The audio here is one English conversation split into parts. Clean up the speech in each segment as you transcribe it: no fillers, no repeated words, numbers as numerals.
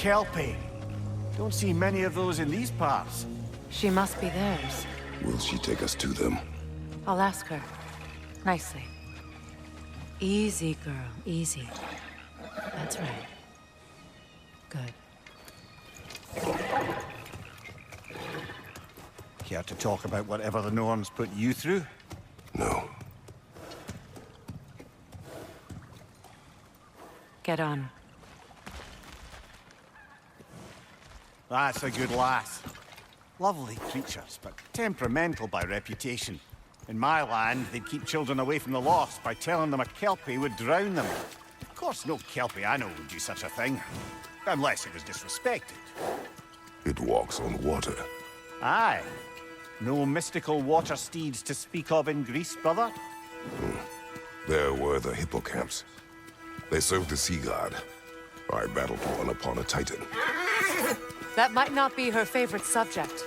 Kelpie. Don't see many of those in these parts. She must be theirs. Will she take us to them? I'll ask her. Nicely. Easy, girl. Easy. That's right. Good. Care to talk about whatever the Norns put you through? No. Get on. That's a good lass. Lovely creatures, but temperamental by reputation. In my land, they'd keep children away from the lost by telling them a Kelpie would drown them. Of course, no Kelpie I know would do such a thing. Unless it was disrespected. It walks on water. Aye. No mystical water steeds to speak of in Greece, brother? There were the hippocamps. They served the sea god. I battled one upon a titan. That might not be her favorite subject.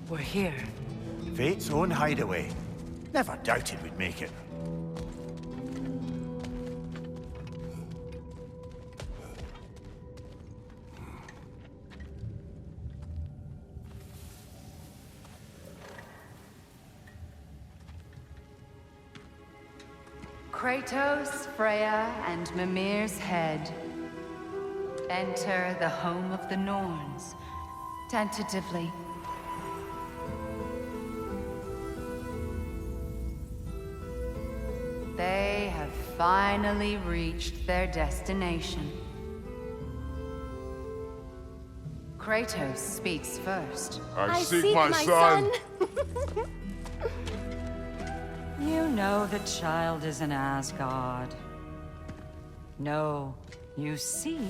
We're here. Fate's own hideaway. Never doubted we'd make it. Kratos, Freya, and Mimir's head. Enter the home of the Norns. Tentatively. They have finally reached their destination. Kratos speaks first. I seek my son! You know the child is in Asgard. No, you seek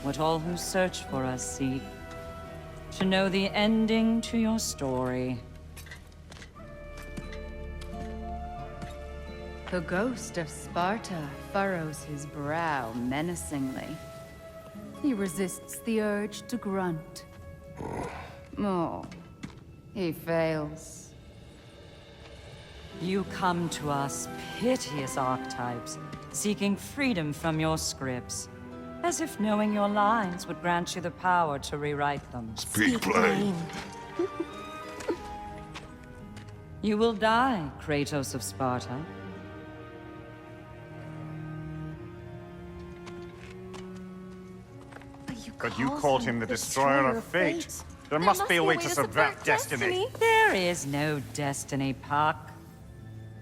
what all who search for us seek. To know the ending to your story. The ghost of Sparta furrows his brow menacingly. He resists the urge to grunt. Oh, he fails. You come to us, piteous archetypes, seeking freedom from your scripts. As if knowing your lines would grant you the power to rewrite them. Speak plain. You will die, Kratos of Sparta. But you called him the destroyer of fate. There must be a way to subvert destiny. There is no destiny, Puck.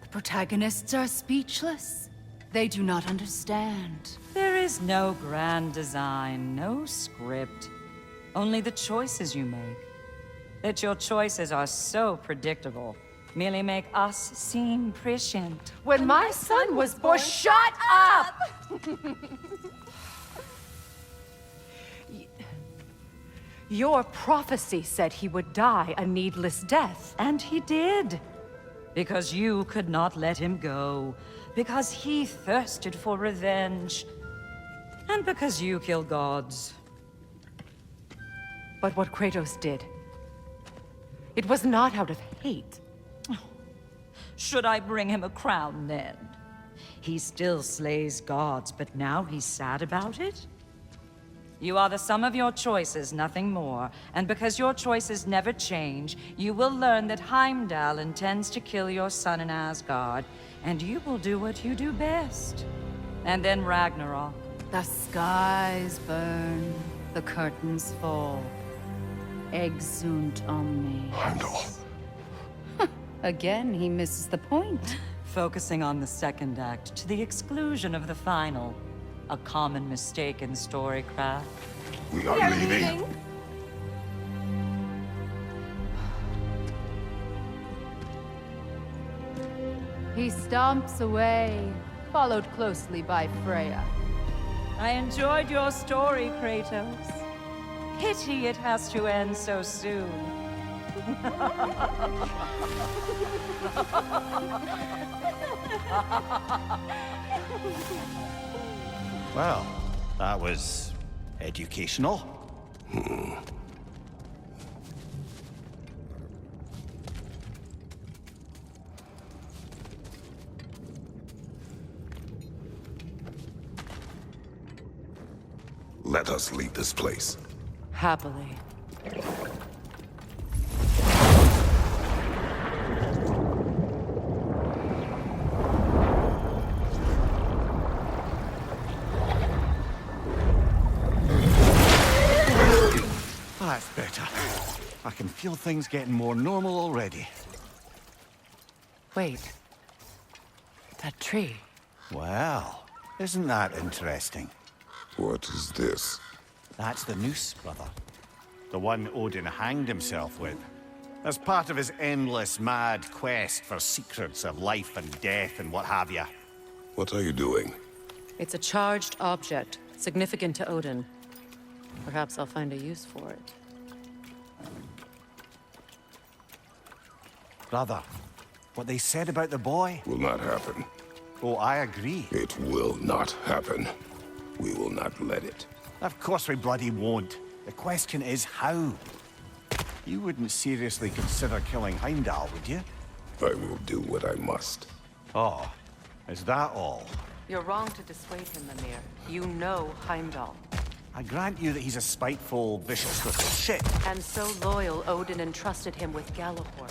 The protagonists are speechless. They do not understand. There is no grand design, no script. Only the choices you make. That your choices are so predictable, merely make us seem prescient. When my son was born, shut up! Your prophecy said he would die a needless death. And he did. Because you could not let him go. Because he thirsted for revenge. And because you kill gods. But what Kratos did, it was not out of hate. Should I bring him a crown then? He still slays gods, but now he's sad about it? You are the sum of your choices, nothing more. And because your choices never change, you will learn that Heimdall intends to kill your son in Asgard, and you will do what you do best. And then Ragnarok. The skies burn, the curtains fall. Exunt omnes. Heimdall. Again, he misses the point. Focusing on the second act to the exclusion of the final. A common mistake in storycraft. We are leaving. He stomps away, followed closely by Freya. I enjoyed your story, Kratos. Pity it has to end so soon. Well, that was educational. Let us leave this place. Happily. That's better. I can feel things getting more normal already. Wait. That tree. Well, isn't that interesting? What is this? That's the noose, brother. The one Odin hanged himself with. As part of his endless, mad quest for secrets of life and death and what have you. What are you doing? It's a charged object, significant to Odin. Perhaps I'll find a use for it. Brother, what they said about the boy? Will not happen. Oh, I agree. It will not happen. We will not let it. Of course we bloody won't. The question is how? You wouldn't seriously consider killing Heimdall, would you? I will do what I must. Oh, is that all? You're wrong to dissuade him, Mimir. You know Heimdall. I grant you that he's a spiteful, vicious little shit. And so loyal, Odin entrusted him with Gjallarhorn.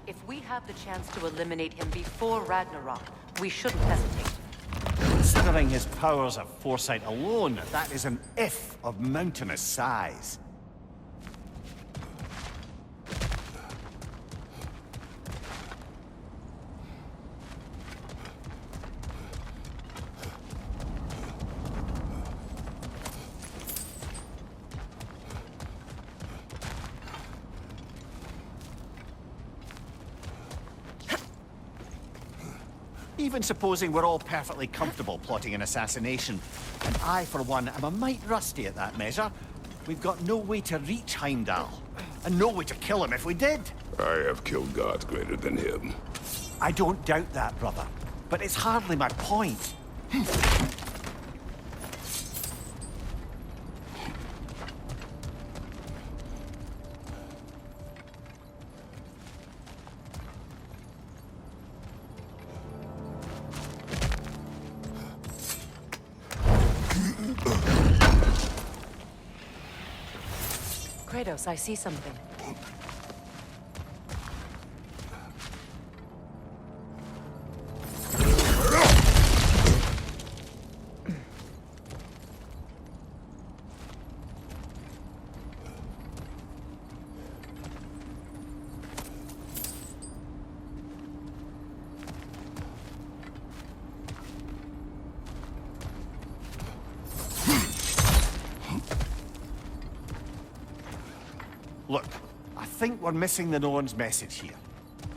If we have the chance to eliminate him before Ragnarok, we shouldn't hesitate. Considering his powers of foresight alone, that is an if of mountainous size. Even supposing we're all perfectly comfortable plotting an assassination, and I, for one, am a mite rusty at that measure, we've got no way to reach Heimdall, and no way to kill him if we did. I have killed gods greater than him. I don't doubt that, brother, but it's hardly my point. Kratos, I see something. Look, I think we're missing the Norn's message here.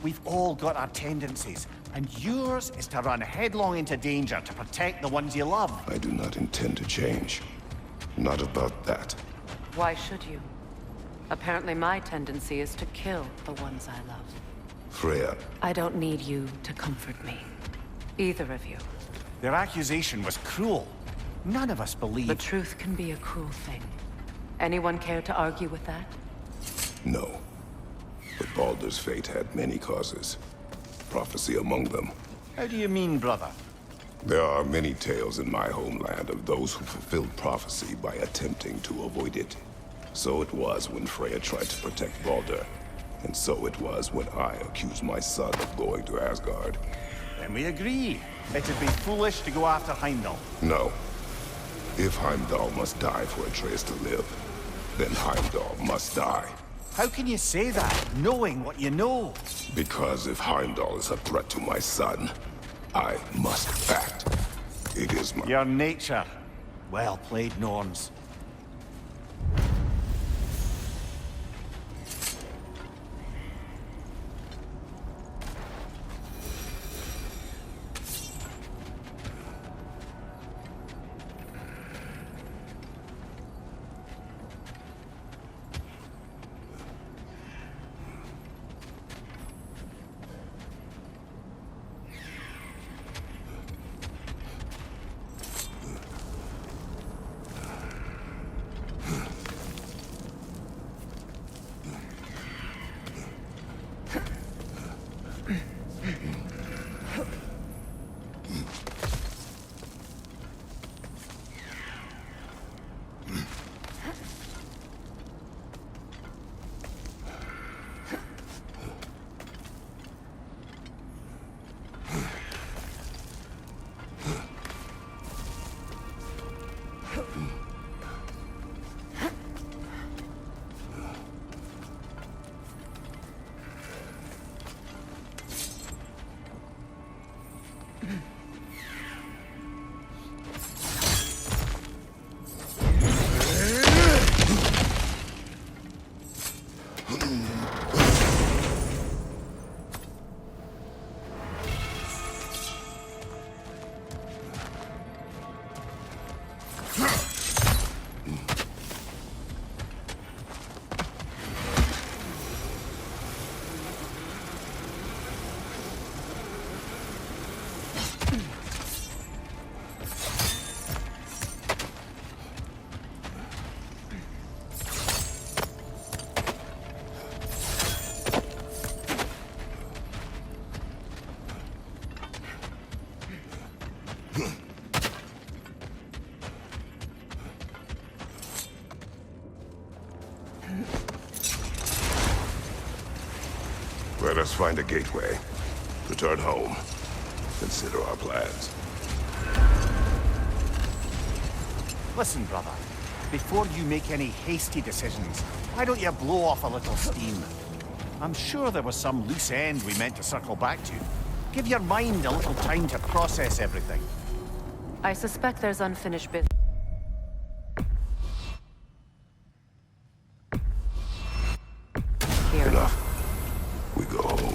We've all got our tendencies, and yours is to run headlong into danger to protect the ones you love. I do not intend to change. Not about that. Why should you? Apparently my tendency is to kill the ones I love. Freya, I don't need you to comfort me. Either of you. Their accusation was cruel. None of us The believe. truth can be a cruel thing. Anyone care to argue with that? no. But Baldur's fate had many causes. Prophecy among them. How do you mean, brother? There are many tales in my homeland of those who fulfilled prophecy by attempting to avoid it. So it was when Freya tried to protect Baldur. And so it was when I accused my son of going to Asgard. Then we agree. It'd be foolish to go after Heimdall. No. If Heimdall must die for Atreus to live, then Heimdall must die. How can you say that, knowing what you know? Because if Heimdall is a threat to my son, I must act. It is my... Your nature. Well played, Norns. Let us find a gateway. Return home. Consider our plans. Listen, brother. Before you make any hasty decisions, why don't you blow off a little steam? I'm sure there was some loose end we meant to circle back to. Give your mind a little time to process everything. I suspect there's unfinished business. Here. Enough. We go home.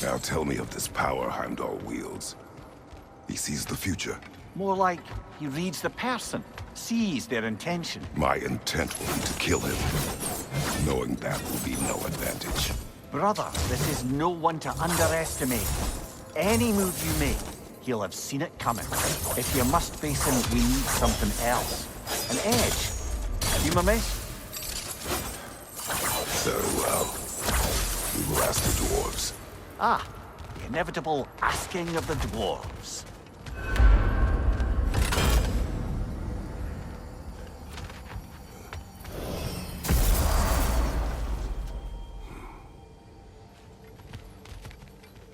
Now tell me of this power Heimdall wields. He sees the future. More like he reads the person, sees their intention. My intent will be to kill him. Knowing that will be no advantage. Brother, this is no one to underestimate. Any move you make, he'll have seen it coming. If you must face him, we need something else. An edge. You, my mate? Very well. We will ask the dwarves. Ah, the inevitable asking of the dwarves.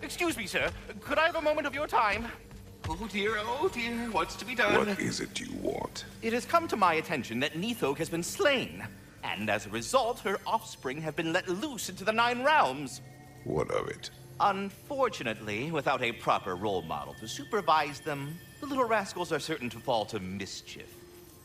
Excuse me, sir. Could I have a moment of your time? Oh dear, what's to be done? What is it you want? It has come to my attention that Nithog has been slain, and as a result, her offspring have been let loose into the Nine Realms. What of it? Unfortunately, without a proper role model to supervise them, the little rascals are certain to fall to mischief.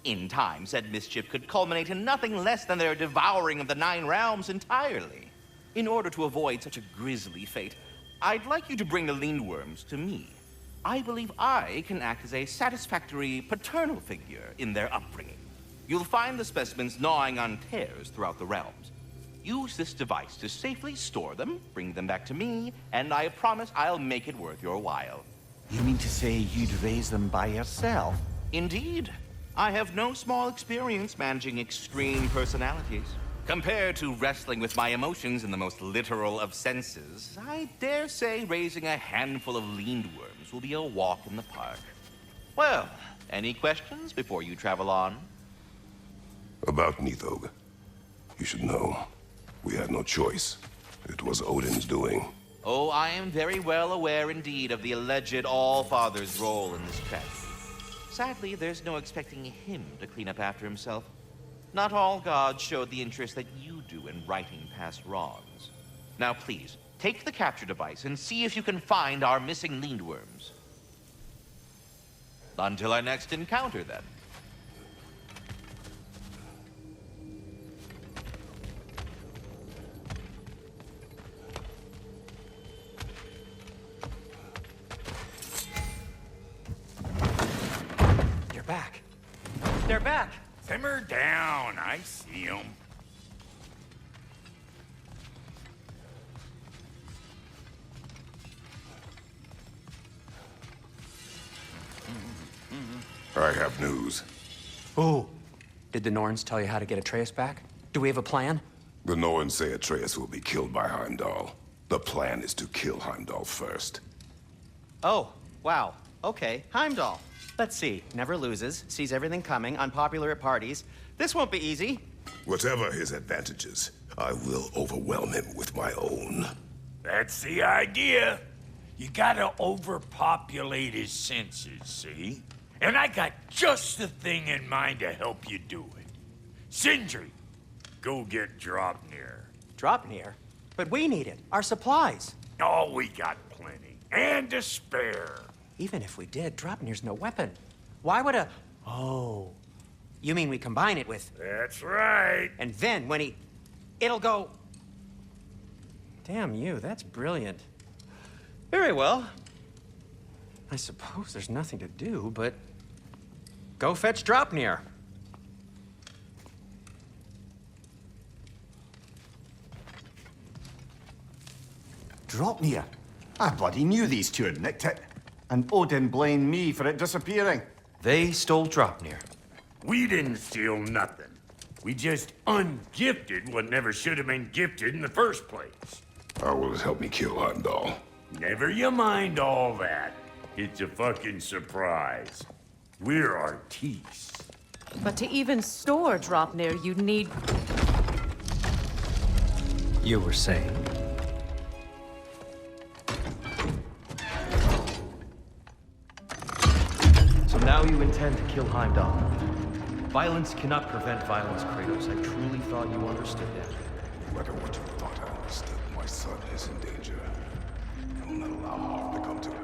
In time, said mischief could culminate in nothing less than their devouring of the Nine Realms entirely. In order to avoid such a grisly fate, I'd like you to bring the Lindworms to me. I believe I can act as a satisfactory paternal figure in their upbringing. You'll find the specimens gnawing on tears throughout the realms. Use this device to safely store them, bring them back to me, and I promise I'll make it worth your while. You mean to say you'd raise them by yourself? Indeed. I have no small experience managing extreme personalities. Compared to wrestling with my emotions in the most literal of senses, I dare say raising a handful of Lindworms will be a walk in the park. Well, any questions before you travel on? About Nithog. You should know. We had no choice. It was Odin's doing. Oh, I am very well aware indeed of the alleged All-Father's role in this tragedy. Sadly, there's no expecting him to clean up after himself. Not all gods showed the interest that you do in righting past wrongs. Now please, take the capture device and see if you can find our missing Lindworms. Until our next encounter, then. They're back. They're back! Simmer down, I see 'em. I have news. Oh, did the Norns tell you how to get Atreus back? Do we have a plan? The Norns say Atreus will be killed by Heimdall. The plan is to kill Heimdall first. Oh, wow. Okay, Heimdall. Let's see. Never loses, sees everything coming, unpopular at parties. This won't be easy. Whatever his advantages, I will overwhelm him with my own. That's the idea. You gotta overpopulate his senses, see? And I got just the thing in mind to help you do it. Sindri, go get Draupnir. Draupnir? But we need it. Our supplies. Oh, we got plenty. And to spare. Even if we did, Draupnir's no weapon. Why would a... Oh. You mean we combine it with... That's right. And then when he... It'll go... Damn you, that's brilliant. Very well. I suppose there's nothing to do, but... Go fetch Draupnir. Draupnir? I bloody knew these two had nicked it. And Odin blamed me for it disappearing. They stole Draupnir. We didn't steal nothing. We just ungifted what never should have been gifted in the first place. How will it help me kill Heimdall? Never you mind all that. It's a fucking surprise. We're artistes. But to even store Draupnir, you'd need... You were saying? So now you intend to kill Heimdall. Violence cannot prevent violence, Kratos. I truly thought you understood that. No matter what you thought I understood, my son is in danger. I will not allow harm to come to him.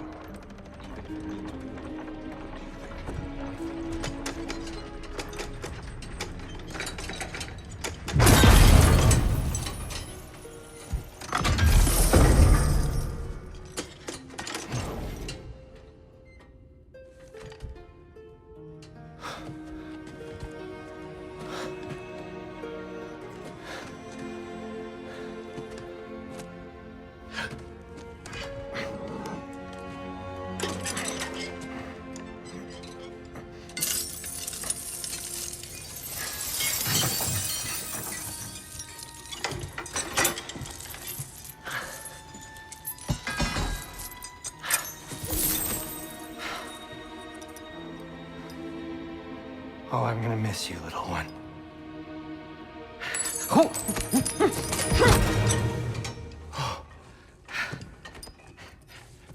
Oh, I'm gonna miss you, little one. Oh!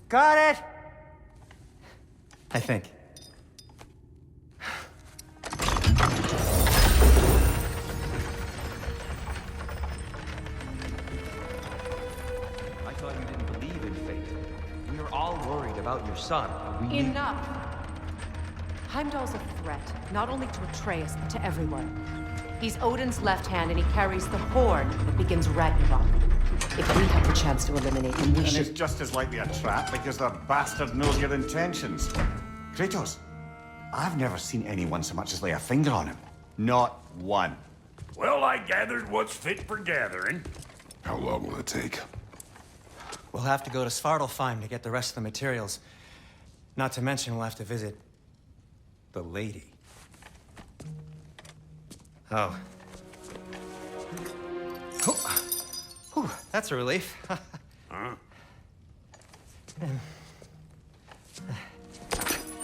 Got it! I think. I thought you didn't believe in fate. We are all worried about your son. We Enough! Heimdall's a threat, not only to Atreus, but to everyone. He's Odin's left hand, and he carries the horn that begins Ragnarok. If we have the chance to eliminate him, we And should... it's just as likely a trap because the bastard knows your intentions. Kratos, I've never seen anyone so much as lay a finger on him. Not one. Well, I gathered what's fit for gathering. How long will it take? We'll have to go to Svartalfheim to get the rest of the materials. Not to mention we'll have to visit... the lady. Oh. Whew, that's a relief. Huh?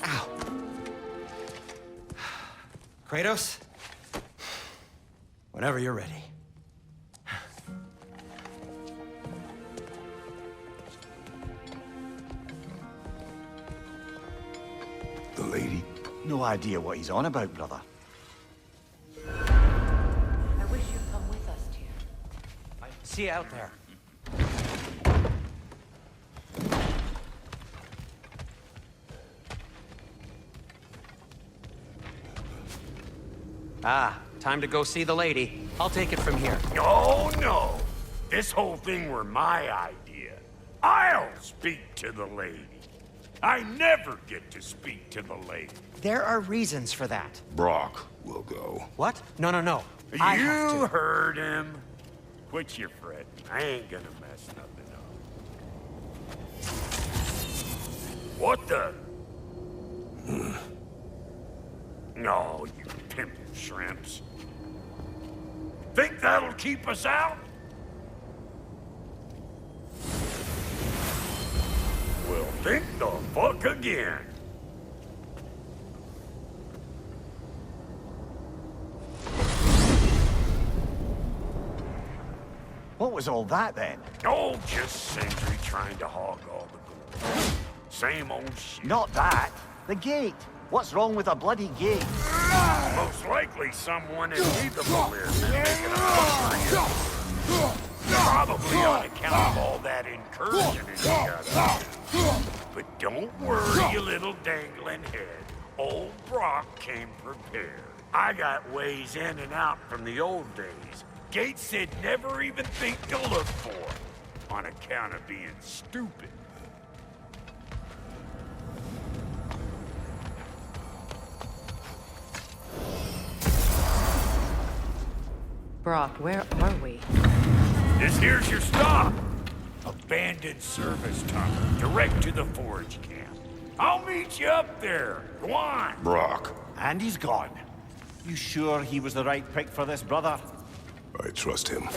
Ow. Kratos? Whenever you're ready. The lady? No idea what he's on about, brother. I wish you'd come with us, dear. See you out there. Ah, time to go see the lady. I'll take it from here. No, no. This whole thing were my idea. I'll speak to the lady. I never get to speak to the lady. There are reasons for that. Brock will go. What? No, no, no. I have You to. heard him. Quit your fretting. I ain't gonna mess nothing up. What the? No, you pimpin' shrimps. Think that'll keep us out? Well, think the fuck again. What was all that then? Oh, just Sentry trying to hog all the gold. Same old shit. Not that. The gate. What's wrong with a bloody gate? Most likely someone in Weathable is making a fuss for you. Probably on account of all that incursion in the other. But don't worry, you little dangling head. Old Brock came prepared. I got ways in and out from the old days. Gates they'd never even think to look for, on account of being stupid. Brock, where are we? This here's your stop. Abandoned service tunnel, direct to the forge camp. I'll meet you up there. Go on. Brock, And he's gone. You sure he was the right pick for this, brother? I trust him.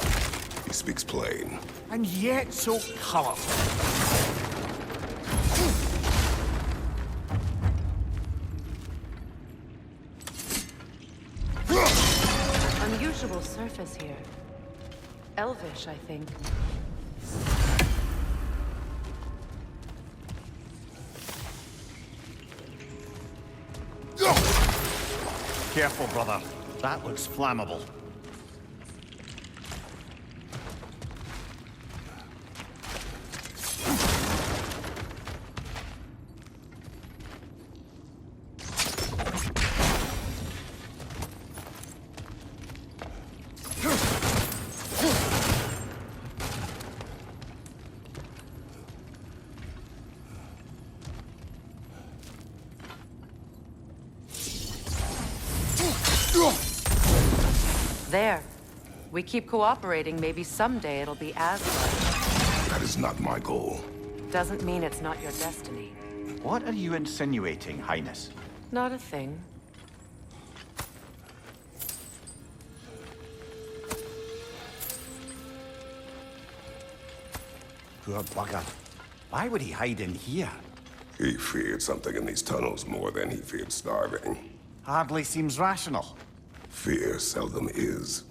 He speaks plain. And yet so colorful. Unusual surface here. Elvish, I think. Careful, brother. That looks flammable. There. We keep cooperating, maybe someday it'll be Asgard. That is not my goal. Doesn't mean it's not your destiny. What are you insinuating, Highness? Not a thing. Poor bugger. Why would he hide in here? He feared something in these tunnels more than he feared starving. Hardly seems rational. Fear seldom is.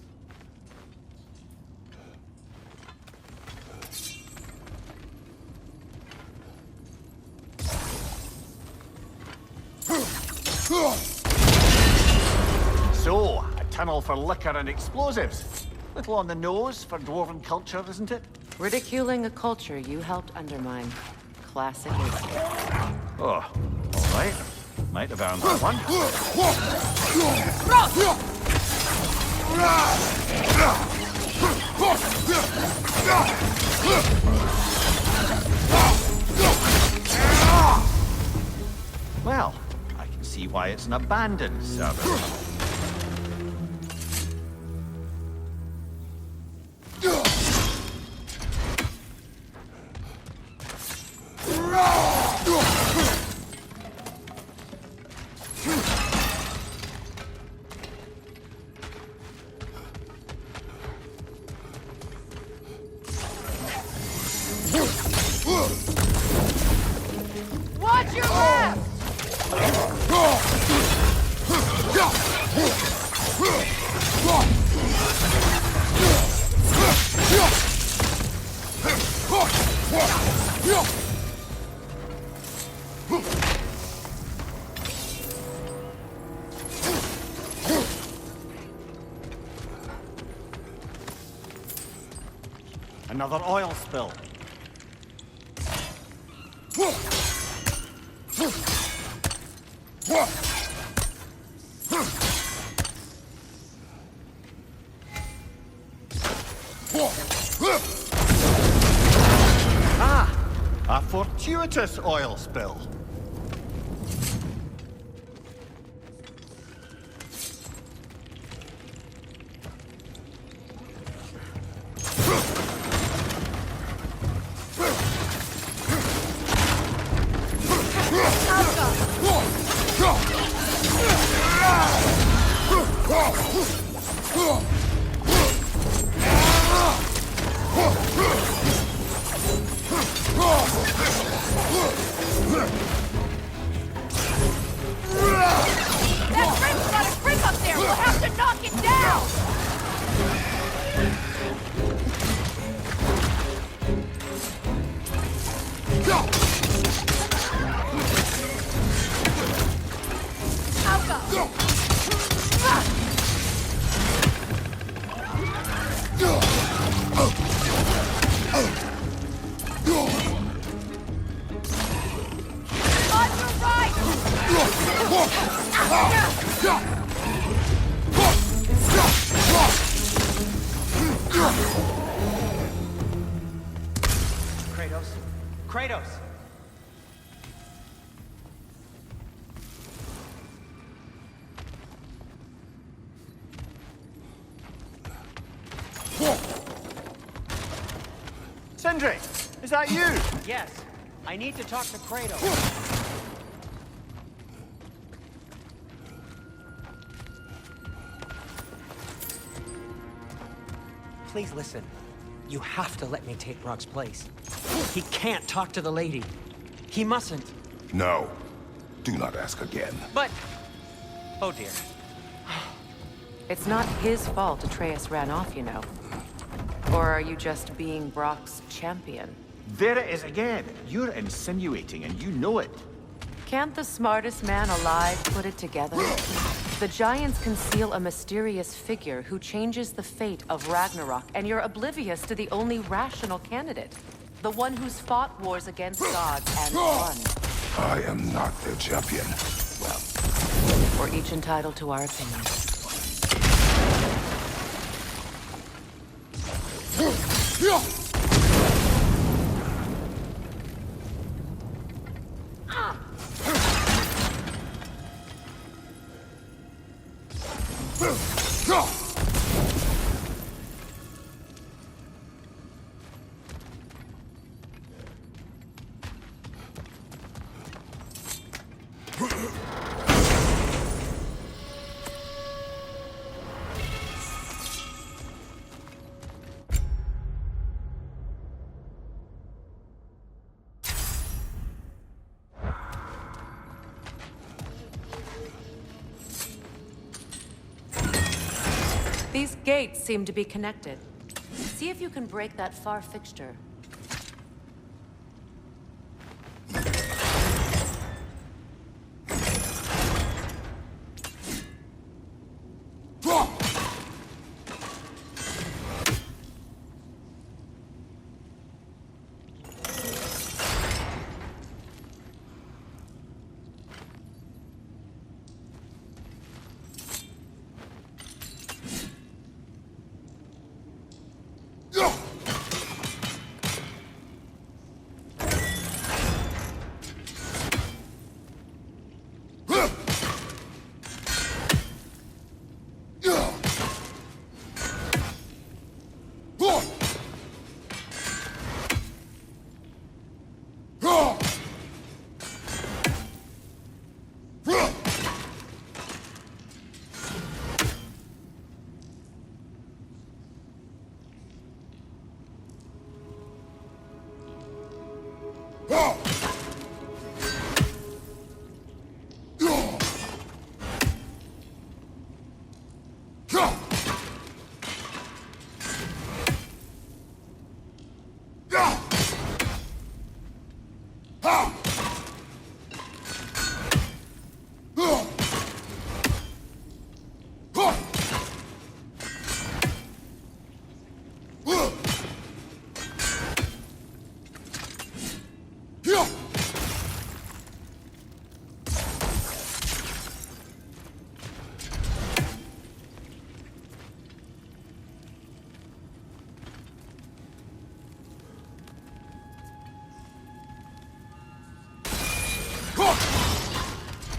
So, a tunnel for liquor and explosives. Little on the nose for dwarven culture, isn't it? Ridiculing a culture you helped undermine. Classic instinct. Oh, all right. Might have earned that one. Well, I can see why it's an abandoned service. Watch your left! Another oil spill. Ah! A fortuitous oil spill. Kratos! Sindri, is that you? Yes, I need to talk to Kratos. Please listen. You have to let me take Brock's place. He can't talk to the lady. He mustn't. No. Do not ask again. But... Oh dear. It's not his fault Atreus ran off, you know. Or are you just being Brock's champion? There it is again. You're insinuating and you know it. Can't the smartest man alive put it together? The Giants conceal a mysterious figure who changes the fate of Ragnarok, and you're oblivious to the only rational candidate. The one who's fought wars against gods and won. I am not their champion. Well, we're each entitled to our opinion. These gates seem to be connected. See if you can break that far fixture.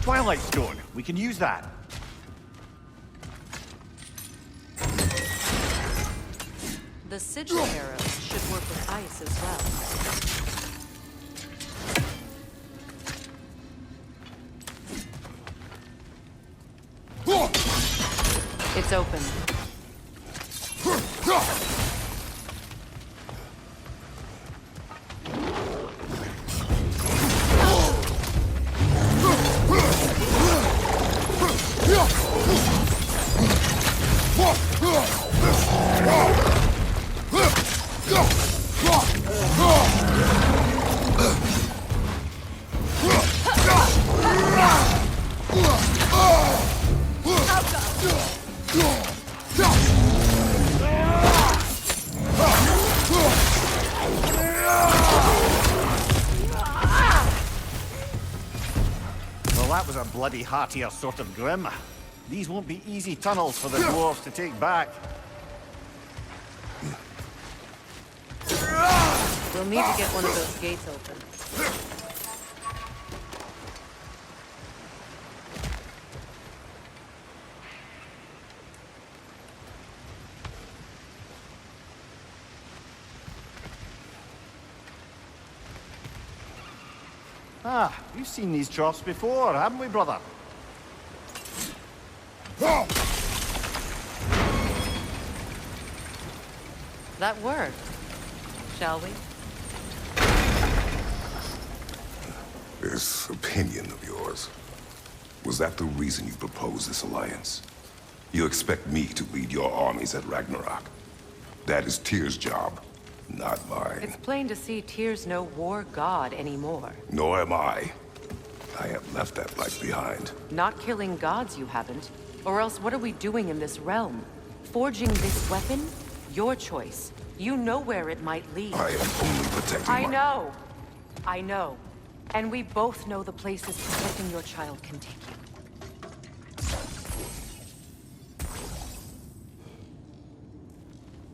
Twilight Stone. We can use that. The sigil arrows should work with ice as well. It's open. That was a bloody heartier sort of grim. These won't be easy tunnels for the dwarves to take back. We'll need to get one of those gates open. Ah, we've seen these troughs before, haven't we, brother? That worked. Shall we? This opinion of yours, was that the reason you proposed this alliance? You expect me to lead your armies at Ragnarok? That is Tyr's job, not mine. It's plain to see Tyr's no war god anymore. Nor am I. I have left that life behind. Not killing gods, you haven't. Or else what are we doing in this realm? Forging this weapon? Your choice. You know where it might lead. I am only protecting I know. I know. And we both know the places protecting your child can take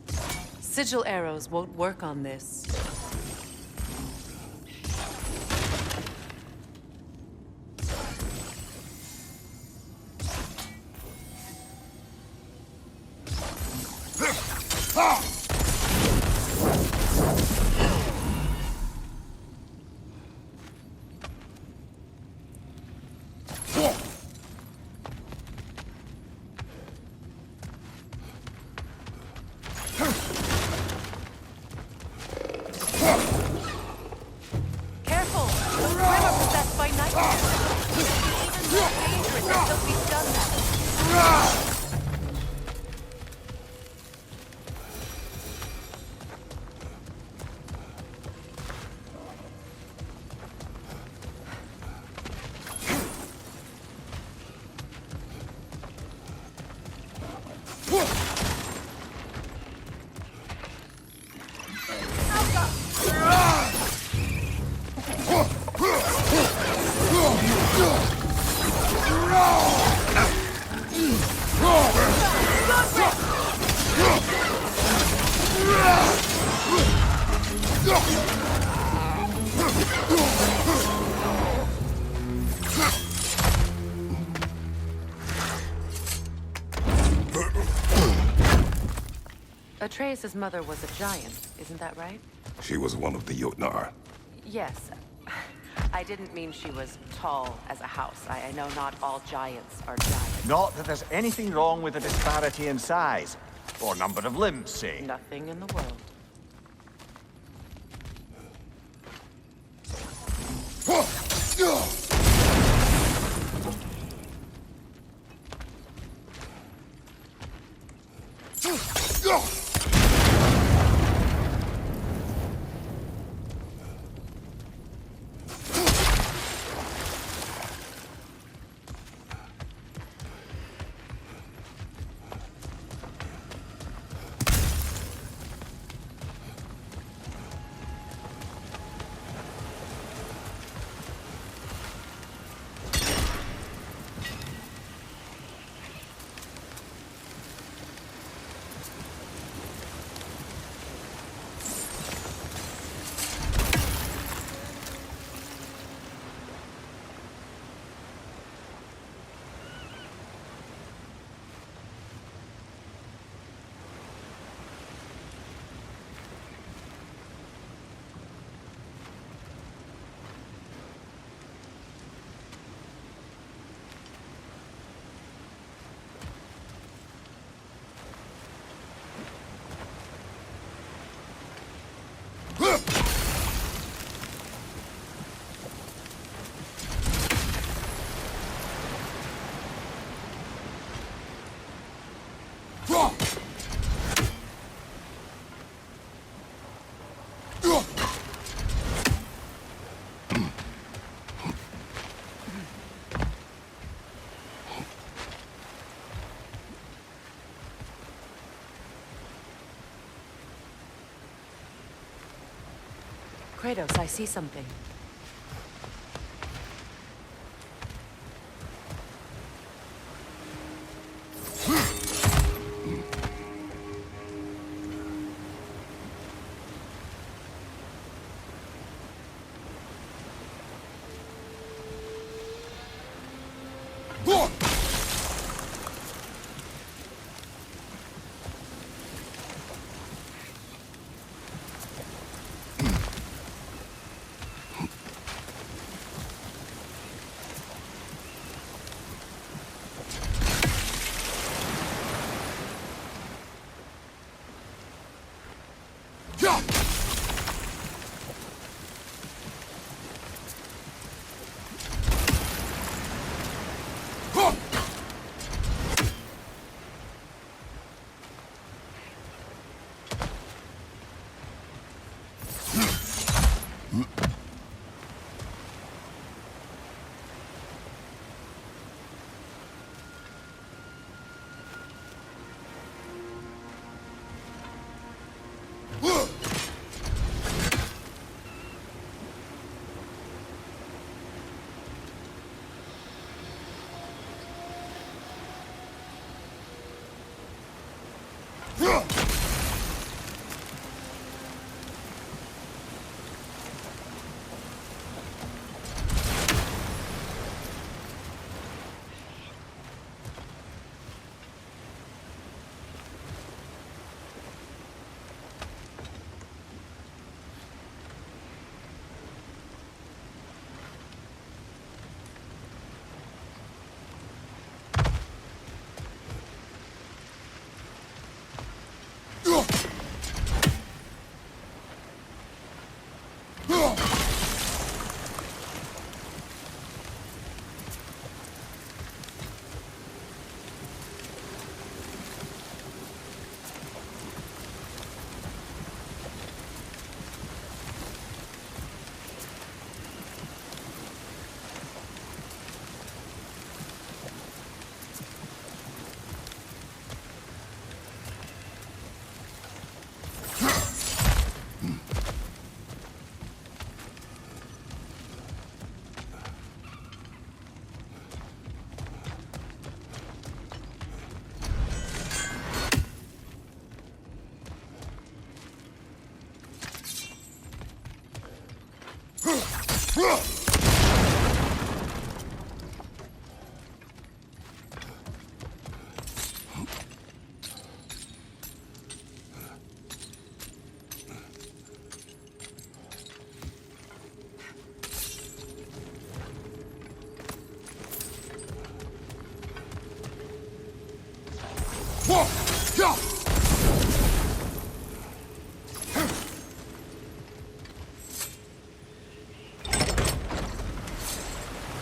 you. Sigil arrows won't work on this. Atreus' mother was a giant, isn't that right? She was one of the Jotnar. Yes. I didn't mean she was tall as a house. I know not all giants are giants. Not that there's anything wrong with the disparity in size. Or number of limbs, say. Nothing in the world. Kratos, I see something.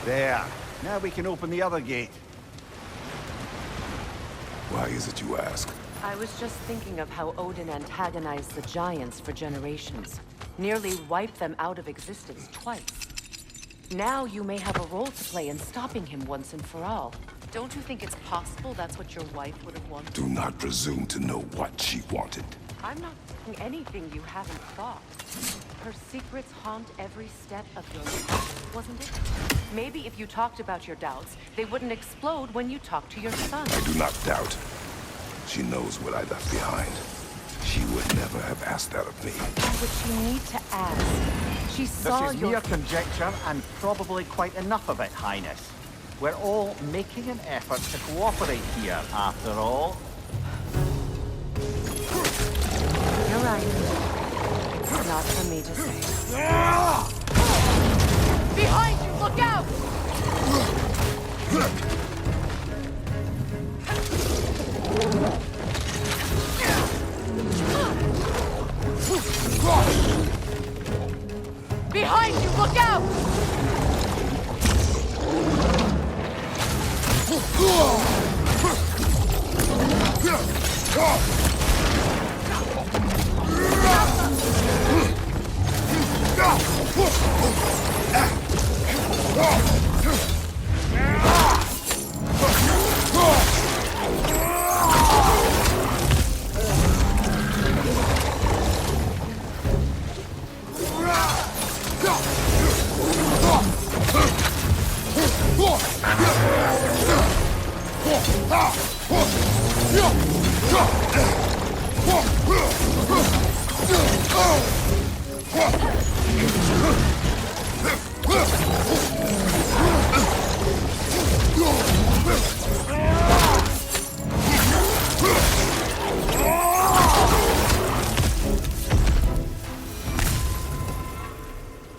There. Now we can open the other gate. Why is it you ask? I was just thinking of how Odin antagonized the giants for generations. Nearly wiped them out of existence twice. Now you may have a role to play in stopping him once and for all. Don't you think it's possible that's what your wife would have wanted? Do not presume to know what she wanted. I'm not saying anything you haven't thought. Her secrets haunt every step of your life, wasn't it? Maybe if you talked about your doubts, they wouldn't explode when you talked to your son. I do not doubt. She knows what I left behind. She would never have asked that of me. Why would she need to ask? She saw This is your... mere conjecture, and probably quite enough of it, Highness. We're all making an effort to cooperate here, after all. You're right. It's not for me to say. Behind you! Look out! Behind you! Look out!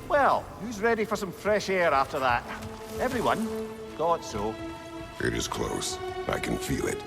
Well, who's ready for some fresh air after that? Everyone? Thought so. It is close. I can feel it.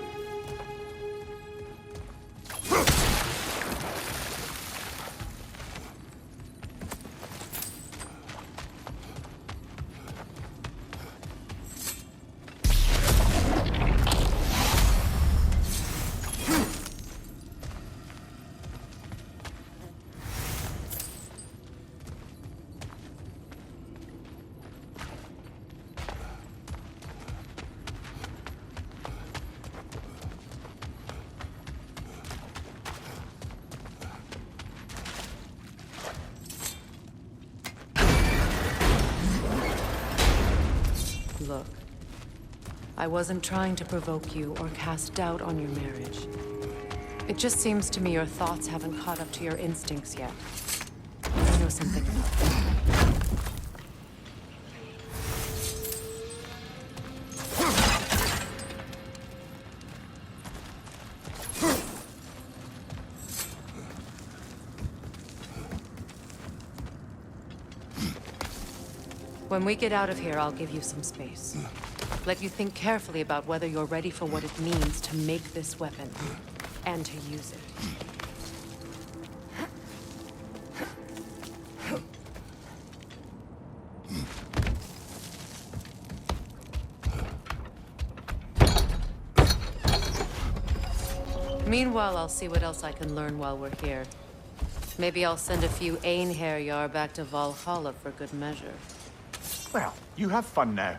look. I wasn't trying to provoke you or cast doubt on your marriage. It just seems to me your thoughts haven't caught up to your instincts yet. I know something about that. When we get out of here, I'll give you some space. Let you think carefully about whether you're ready for what it means to make this weapon, and to use it. Meanwhile, I'll see what else I can learn while we're here. Maybe I'll send a few Einherjar back to Valhalla for good measure. Well, you have fun now.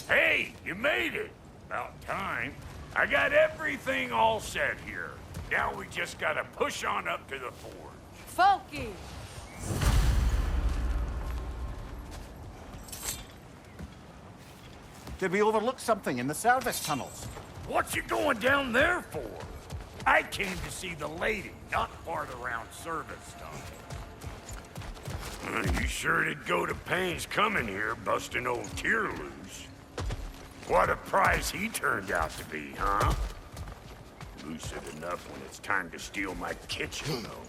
Hey, you made it! About time. I got everything all set here. Now we just gotta push on up to the forge. Folky! Did we overlook something in the service tunnels? What you going down there for? I came to see the lady, not fart around service stuff. You sure did go to pains coming here, busting old Tyr loose. What a prize he turned out to be, huh? Lucid enough when it's time to steal my kitchen, though.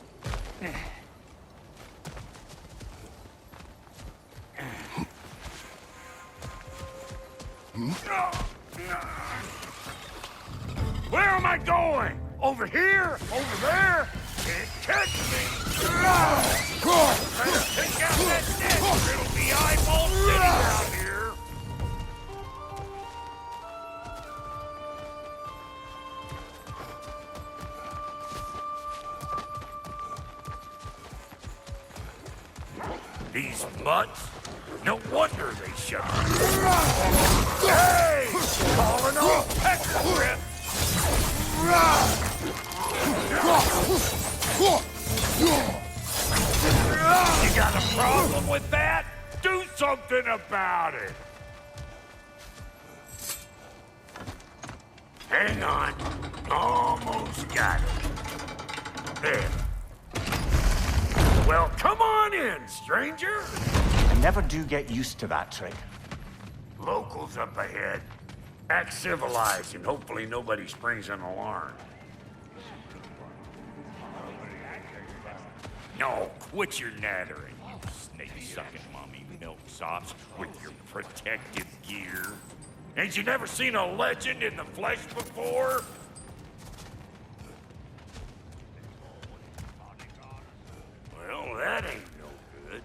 Where am I going? Over here? Over there? Can't catch me! Try to take out that net, or it'll be eyeball city out here! These mutts? No wonder they shut up. Hey! Calling on pecker grip! You got a problem with that? Do something about it! Hang on. Almost got it. There. Well, come on in, stranger! I never do get used to that trick. Locals up ahead. Act civilized, and hopefully nobody springs an alarm. No, quit your nattering, you snake-sucking mommy milksops with your protective gear. Ain't you never seen a legend in the flesh before? Well, that ain't no good.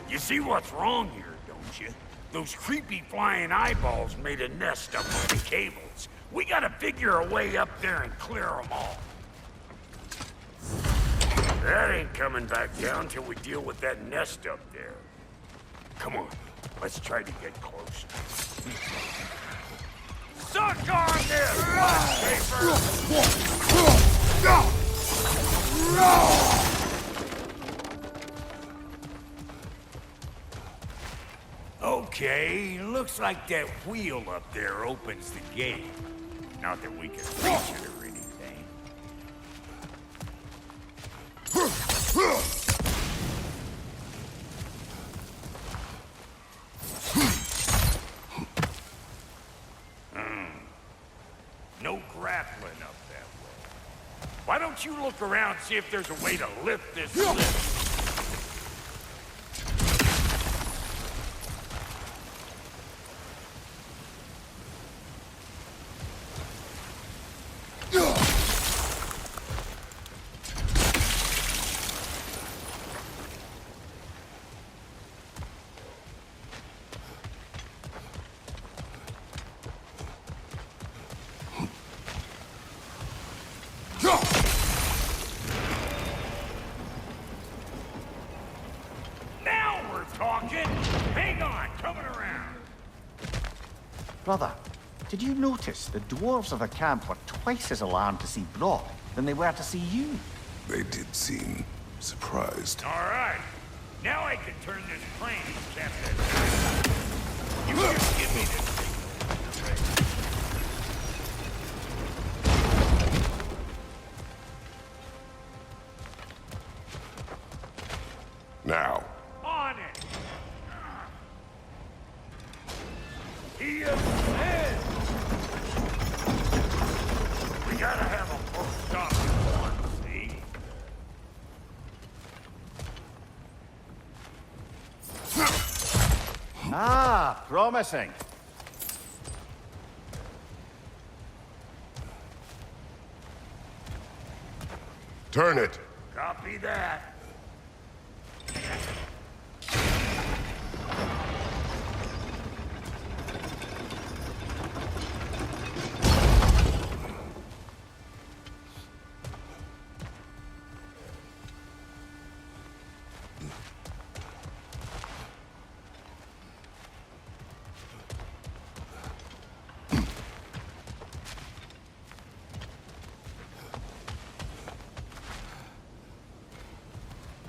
You see what's wrong here, don't you? Those creepy flying eyeballs made a nest up on the cables. We gotta figure a way up there and clear them all. That ain't coming back down till we deal with that nest up there. Come on, let's try to get close. Suck on this, paper! Okay, looks like that wheel up there opens the gate. Not that we can reach it or anything. No grappling up that way. Why don't you look around and see if there's a way to lift this lift? Hang on, coming around. Brother, did you notice the dwarves of the camp were twice as alarmed to see Brock than they were to see you? They did seem surprised. All right. Now I can turn this plane and cap that. You just give me this thing. Now. On it! He is dead! We gotta have a first stop at once, see? Ah, promising. Turn it. Copy that.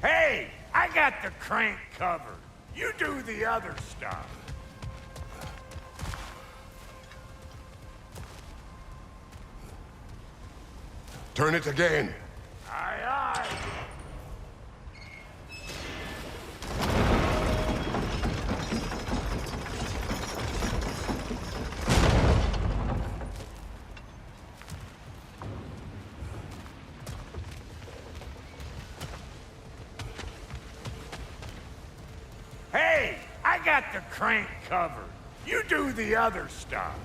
Hey, I got the crank covered. You do the other stuff. Turn it again. Aye, aye. Hey, I got the crank covered. You do the other stuff.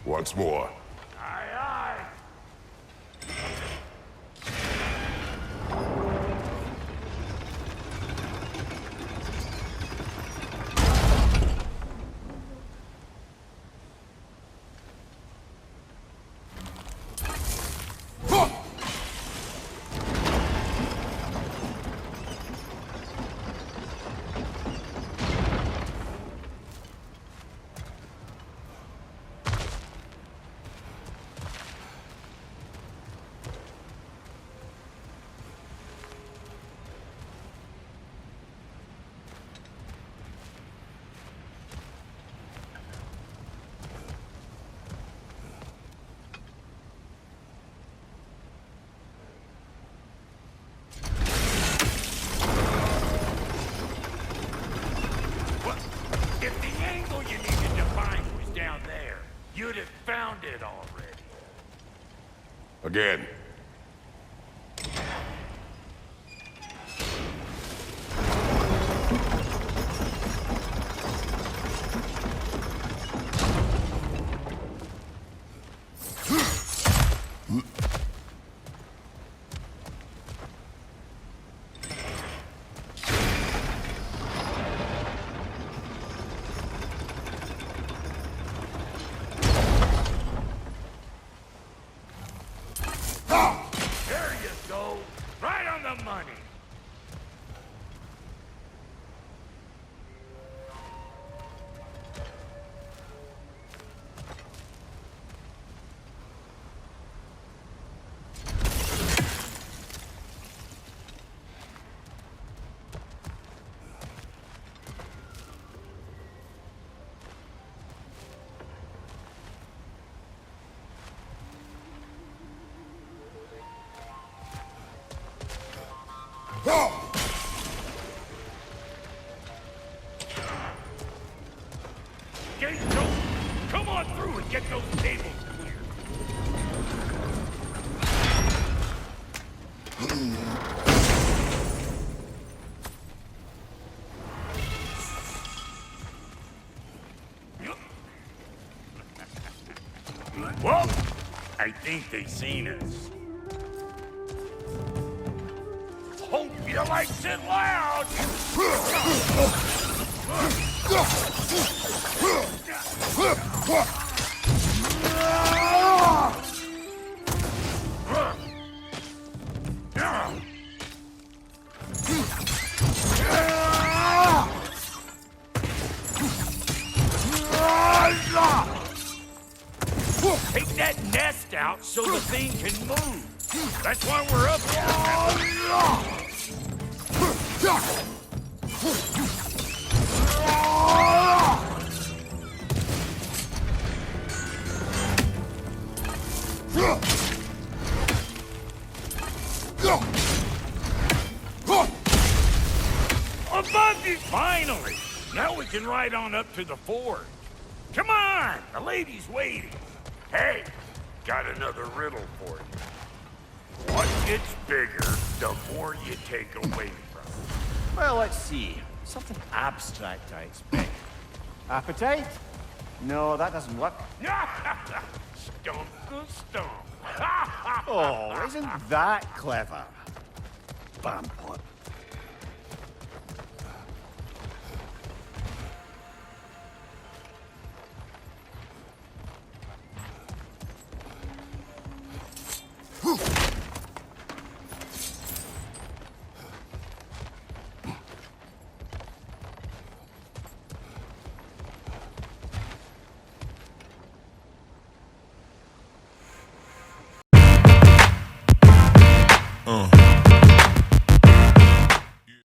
Once more. Aye, aye. If the angle you needed to find was down there, you'd have found it already. Again. There you go. Right on the money. Gates open. Come on through and get those tables cleared. I think they seen us. Hope you likes it loud! Take that nest out so the thing can move. That's why we're up here. Above you, finally! Now we can ride on up to the fort. Come on! The lady's waiting. Hey, got another riddle for you. What gets bigger, the more you take away from it? Well, let's see. Something abstract, I expect. Appetite? No, that doesn't work. Stomp the stomp. Oh, isn't that clever? Bam pot.